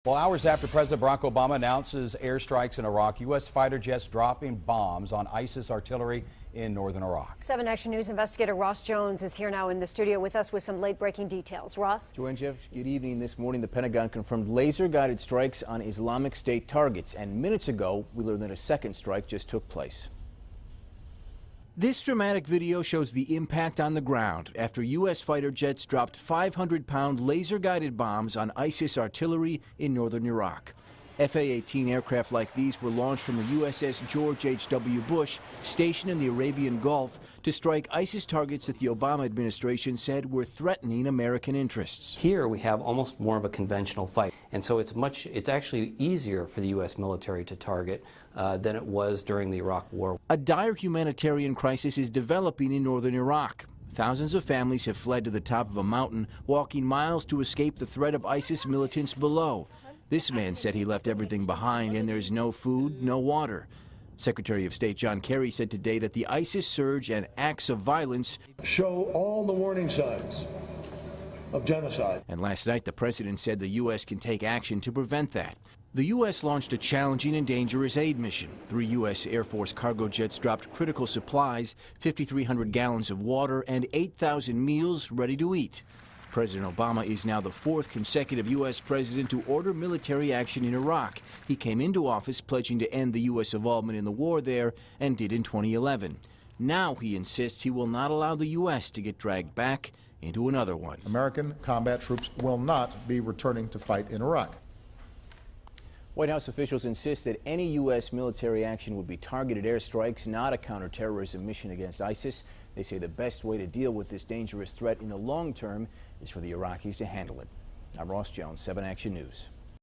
Well, hours after President Barack Obama announces airstrikes in Iraq, U.S. fighter jets dropping bombs on ISIS artillery in northern Iraq. 7 Action News investigator Ross Jones is here now in the studio with us with some late-breaking details. Ross? Joanne, Jeff, good evening. This morning, the Pentagon confirmed laser-guided strikes on Islamic State targets. And minutes ago, we learned that a second strike just took place. This dramatic video shows the impact on the ground after U.S. fighter jets dropped 500-pound laser-guided bombs on ISIS artillery in northern Iraq. FA-18 aircraft like these were launched from the USS George H.W. Bush, stationed in the Arabian Gulf, to strike ISIS targets that the Obama administration said were threatening American interests. Here we have almost more of a conventional fight, and so it's actually easier for the U.S. military to target than it was during the Iraq War. A dire humanitarian crisis is developing in northern Iraq. Thousands of families have fled to the top of a mountain, walking miles to escape the threat of ISIS militants below. This man said he left everything behind and there's no food, no water. Secretary of State John Kerry said today that the ISIS surge and acts of violence show all the warning signs of genocide. And last night the president said the U.S. can take action to prevent that. The U.S. launched a challenging and dangerous aid mission. 3 U.S. Air Force cargo jets dropped critical supplies, 5,300 gallons of water, and 8,000 meals ready to eat. President Obama is now the 4th consecutive U.S. president to order military action in Iraq. He came into office pledging to end the U.S. involvement in the war there and did in 2011. Now he insists he will not allow the U.S. to get dragged back into another one. American combat troops will not be returning to fight in Iraq. White House officials insist that any U.S. military action would be targeted airstrikes, not a counterterrorism mission against ISIS. They say the best way to deal with this dangerous threat in the long term is for the Iraqis to handle it. I'm Ross Jones, 7 Action News.